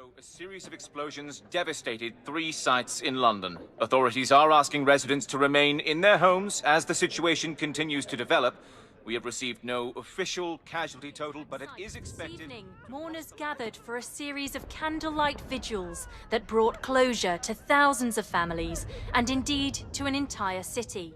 ago, a series of explosions devastated 3 sites in London. Authorities are asking residents to remain in their homes as the situation continues to develop. We have received no official casualty total, but it is expected... This evening, mourners gathered for a series of candlelight vigils that brought closure to thousands of families, and indeed to an entire city.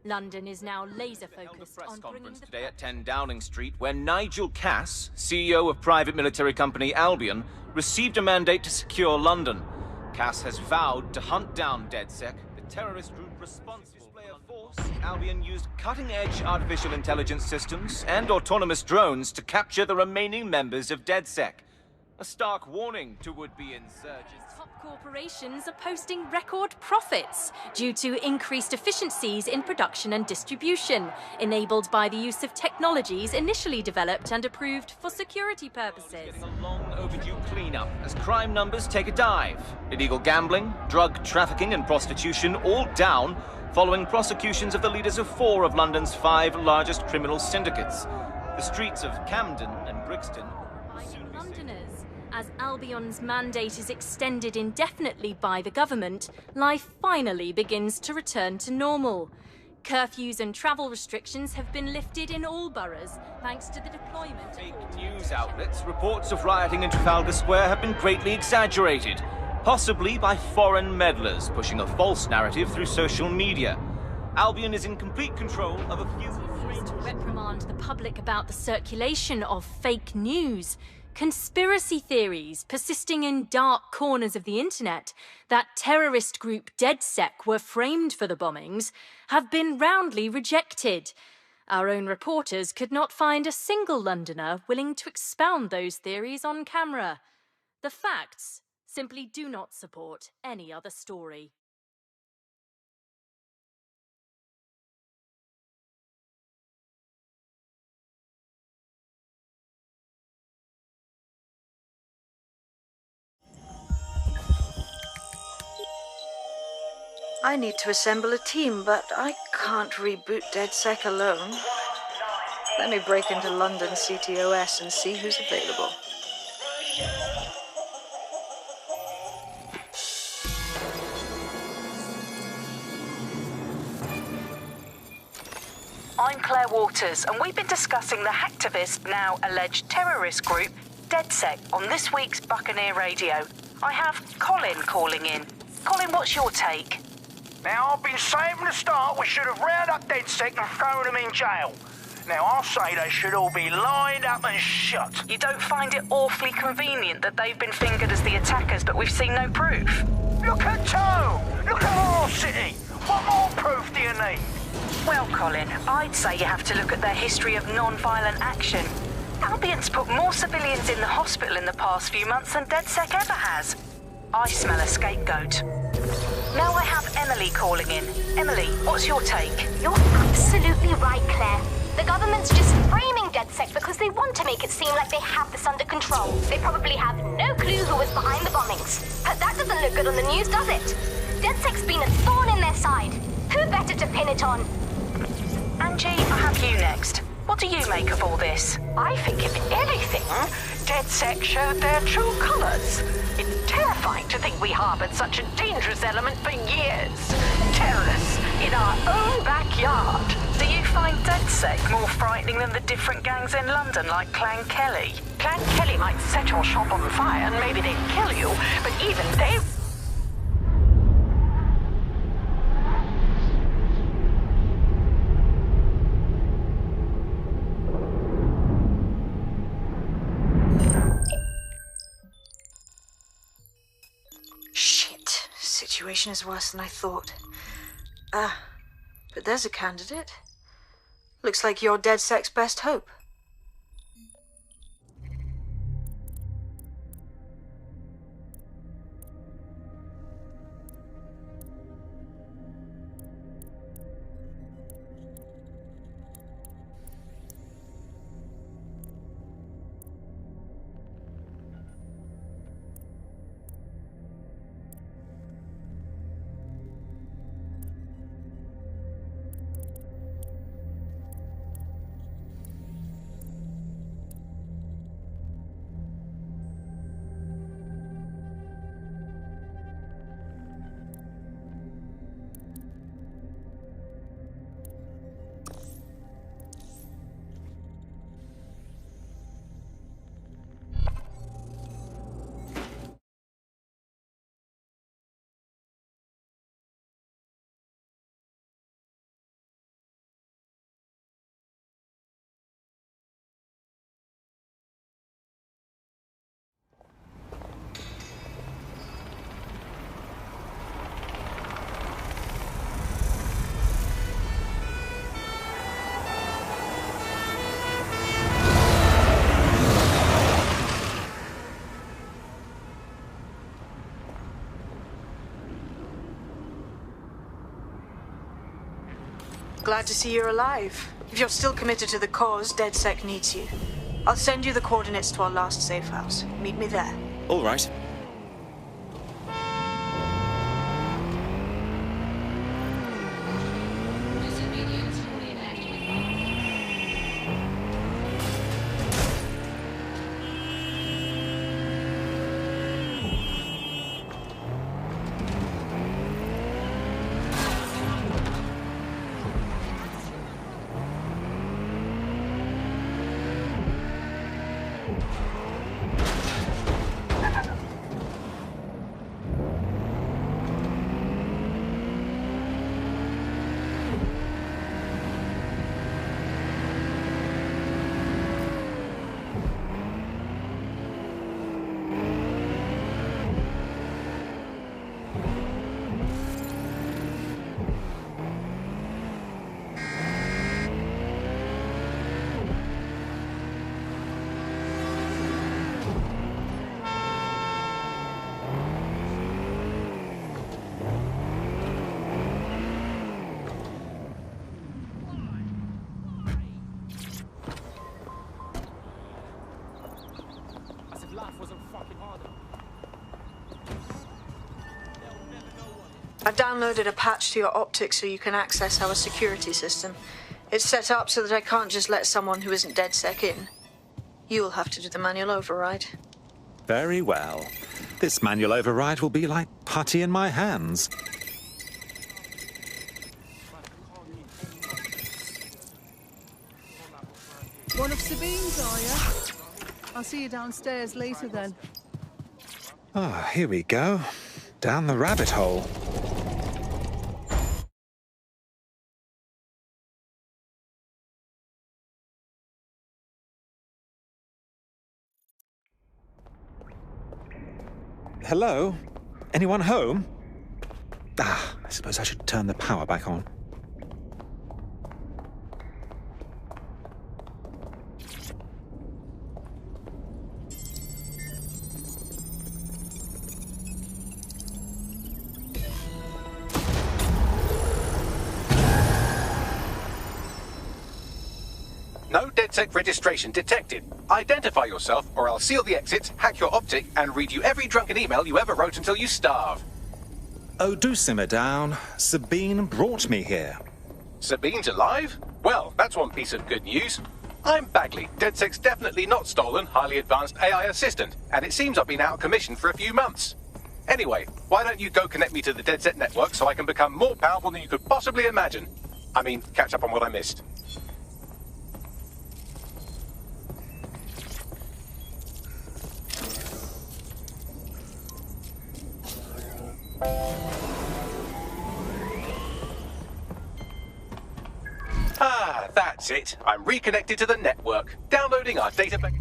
London is now laser-focused on bringing the... today at 10 Downing Street, where Nigel Cass, CEO of private military company Albion, received a mandate to secure London. Cass has vowed to hunt down DedSec, the terrorist group responsible for display of force. Albion used cutting-edge artificial intelligence systems and autonomous drones to capture the remaining members of DedSec. A stark warning to would-be insurgents. Top corporations are posting record profits due to increased efficiencies in production and distribution, enabled by the use of technologies initially developed and approved for security purposes. Getting a long overdue cleanup as crime numbers take a dive. Illegal gambling, drug trafficking and prostitution all down following prosecutions of the leaders of 4 of London's 5 largest criminal syndicates. The streets of Camden and Brixton Londoners. As Albion's mandate is extended indefinitely by the government, life finally begins to return to normal. Curfews and travel restrictions have been lifted in all boroughs, thanks to the deployment... Fake news outlets, reports of rioting in Trafalgar Square have been greatly exaggerated, possibly by foreign meddlers pushing a false narrative through social media. Albion is in complete control of a few... to reprimand the public about the circulation of fake news. Conspiracy theories persisting in dark corners of the internet that terrorist group DedSec were framed for the bombings have been roundly rejected. Our own reporters could not find a single Londoner willing to expound those theories on camera. The facts simply do not support any other story. I need to assemble a team, but I can't reboot DedSec alone. Let me break into London CTOS and see who's available. I'm Claire Waters, and we've been discussing the hacktivist, now alleged terrorist group, DedSec, on this week's Buccaneer Radio. I have Colin calling in. Colin, what's your take? Now, I've been saying from the start we should have rounded up DedSec and thrown them in jail. Now, I'll say they should all be lined up and shot. You don't find it awfully convenient that they've been fingered as the attackers, but we've seen no proof? Look at Toe! Look at our city! What more proof do you need? Well, Colin, I'd say you have to look at their history of non-violent action. Albion's put more civilians in the hospital in the past few months than DedSec ever has. I smell a scapegoat. Now I have Emily calling in. Emily, what's your take? You're absolutely right, Claire. The government's just framing DedSec because they want to make it seem like they have this under control. They probably have no clue who was behind the bombings. But that doesn't look good on the news, does it? DedSec's been a thorn in their side. Who better to pin it on? Angie, I have you next. What do you make of all this? I think if anything, DedSec showed their true colours. It's terrifying to think we harboured such a dangerous element for years. Terrorists in our own backyard. Do you find DedSec more frightening than the different gangs in London, like Clan Kelly? Clan Kelly might set your shop on fire and maybe they'd kill you, but even they... Shit. Situation is worse than I thought. But there's a candidate. Looks like you're DedSec's best hope. glad to see you're alive. If you're still committed to the cause, DedSec needs you. I'll send you the coordinates to our last safe house. Meet me there. All right. I downloaded a patch to your optics so you can access our security system. It's set up so that I can't just let someone who isn't DedSec in. You'll have to do the manual override. Very well. This manual override will be like putty in my hands. One of Sabine's, are you? I'll see you downstairs later then. Ah, here we go. Down the rabbit hole. Hello? Anyone home? Ah, I suppose I should turn the power back on. No DedSec registration detected. Identify yourself, or I'll seal the exits, hack your optic, and read you every drunken email you ever wrote until you starve. Oh, do simmer down. Sabine brought me here. Sabine's alive? Well, that's one piece of good news. I'm Bagley, DedSec's definitely not stolen, highly advanced AI assistant, and it seems I've been out of commission for a few months. Anyway, why don't you go connect me to the DedSec network so I can become more powerful than you could possibly imagine? I mean, catch up on what I missed. Ah, that's it. I'm reconnected to the network. Downloading our database.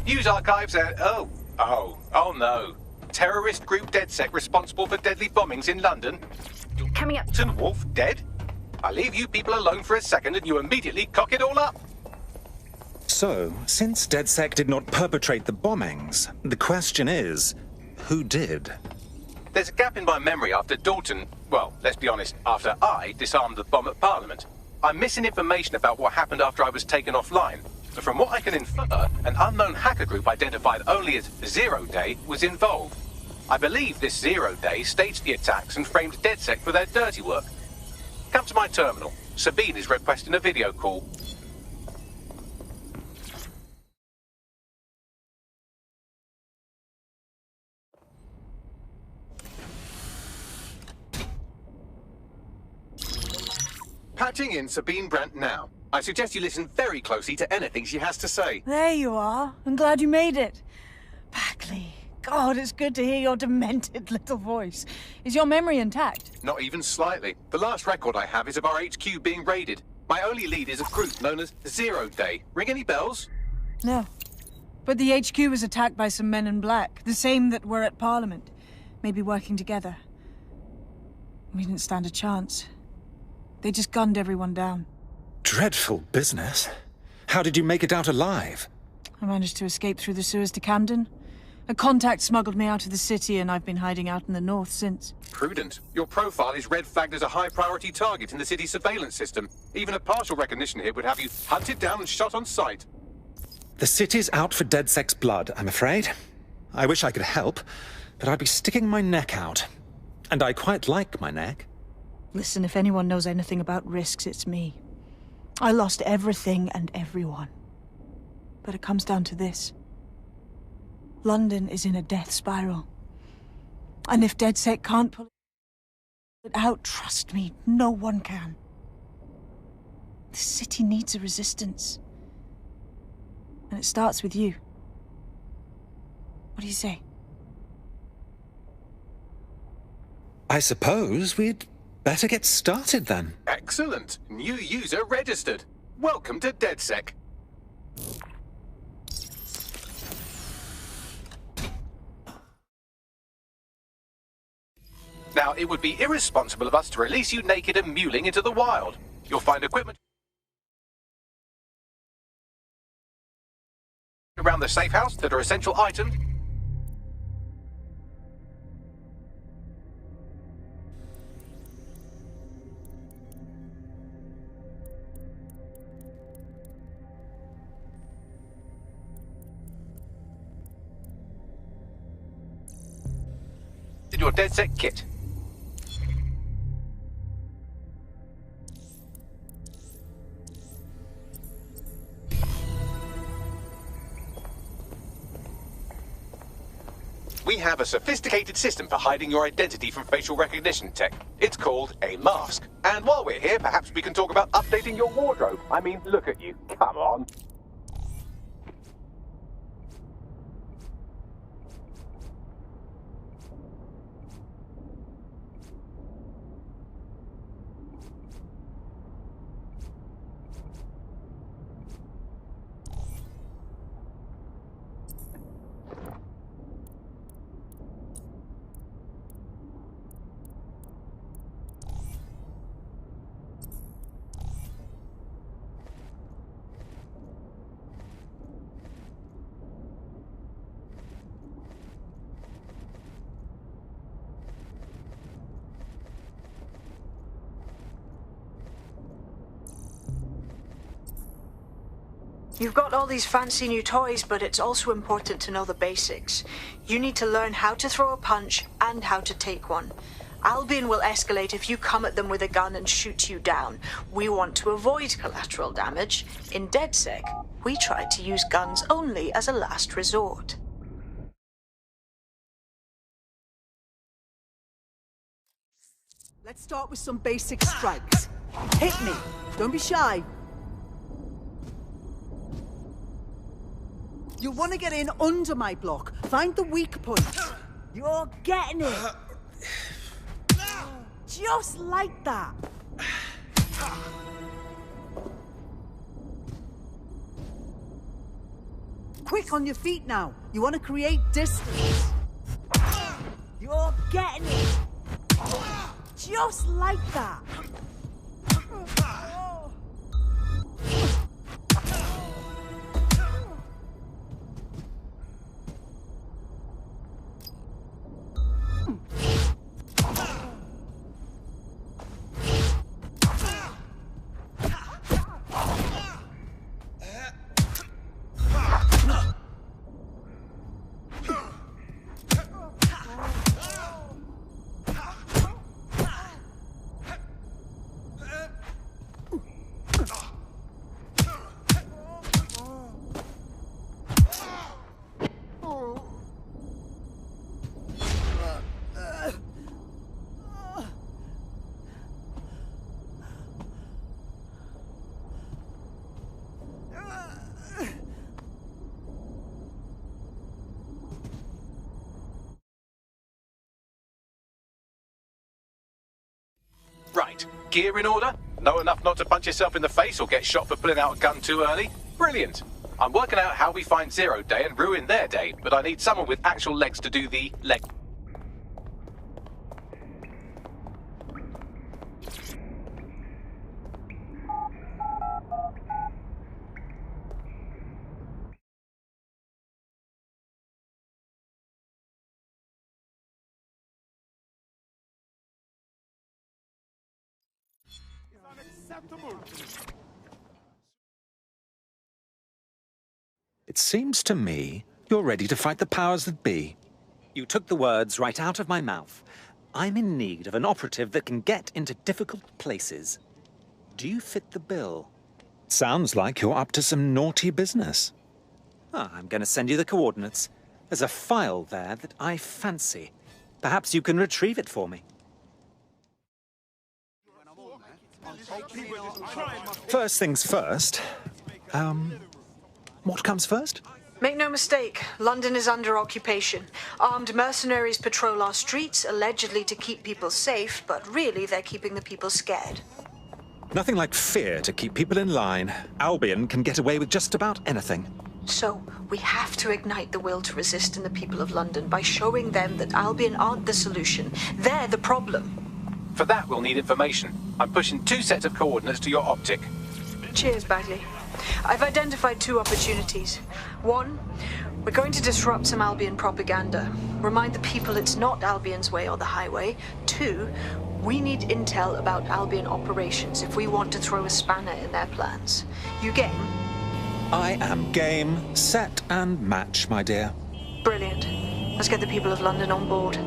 News archives and... Oh no. Terrorist group DedSec responsible for deadly bombings in London. Coming up. Wolf dead? I leave you people alone for a second and you immediately cock it all up. So, since DedSec did not perpetrate the bombings, the question is, who did? There's a gap in my memory after Dalton, well, let's be honest, after I disarmed the bomb at Parliament. I'm missing information about what happened after I was taken offline. But from what I can infer, an unknown hacker group identified only as Zero Day was involved. I believe this Zero Day staged the attacks and framed DedSec for their dirty work. Come to my terminal. Sabine is requesting a video call. Patching in Sabine Brandt now. I suggest you listen very closely to anything she has to say. There you are. I'm glad you made it. Bagley. God, it's good to hear your demented little voice. Is your memory intact? Not even slightly. The last record I have is of our HQ being raided. My only lead is a group known as Zero Day. Ring any bells? No. But the HQ was attacked by some men in black, the same that were at Parliament. Maybe working together. We didn't stand a chance. They just gunned everyone down. Dreadful business. How did you make it out alive? I managed to escape through the sewers to Camden. A contact smuggled me out of the city, and I've been hiding out in the north since. Prudent. Your profile is red flagged as a high-priority target in the city's surveillance system. Even a partial recognition hit would have you hunted down and shot on sight. The city's out for DedSec's blood, I'm afraid. I wish I could help, but I'd be sticking my neck out. And I quite like my neck. Listen, if anyone knows anything about risks, it's me. I lost everything and everyone. But it comes down to this. London is in a death spiral. And if DedSec can't pull it out, trust me, no one can. The city needs a resistance. And it starts with you. What do you say? I suppose we'd better get started then. Excellent. New user registered. Welcome to DedSec. Now, it would be irresponsible of us to release you naked and mewling into the wild. You'll find equipment around the safe house that are essential items. In your DedSec kit. We have a sophisticated system for hiding your identity from facial recognition tech. It's called a mask. And while we're here, perhaps we can talk about updating your wardrobe. I mean, look at you. Come on. You've got all these fancy new toys, but it's also important to know the basics. You need to learn how to throw a punch and how to take one. Albion will escalate if you come at them with a gun and shoot you down. We want to avoid collateral damage. In DedSec, we try to use guns only as a last resort. Let's start with some basic strikes. Hit me. Don't be shy. You'll want to get in under my block. Find the weak point. You're getting it. Just like that. Quick on your feet now. You want to create distance. You're getting it. Just like that. Right. Gear in order? Know enough not to punch yourself in the face or get shot for pulling out a gun too early? Brilliant. I'm working out how we find Zero Day and ruin their day, but I need someone with actual legs to do the leg. It seems to me you're ready to fight the powers that be. You took the words right out of my mouth. I'm in need of an operative that can get into difficult places. Do you fit the bill? Sounds like you're up to some naughty business. I'm going to send you the coordinates. There's a file there that I fancy. Perhaps you can retrieve it for me. First things first. What comes first? Make no mistake, London is under occupation. Armed mercenaries patrol our streets, allegedly to keep people safe, but really they're keeping the people scared. Nothing like fear to keep people in line. Albion can get away with just about anything. So, we have to ignite the will to resist in the people of London by showing them that Albion aren't the solution. They're the problem. For that, we'll need information. I'm pushing 2 sets of coordinates to your optic. Cheers, Bagley. I've identified 2 opportunities. 1, we're going to disrupt some Albion propaganda. Remind the people it's not Albion's way or the highway. 2, we need intel about Albion operations if we want to throw a spanner in their plans. You game? I am game, set and match, my dear. Brilliant. Let's get the people of London on board.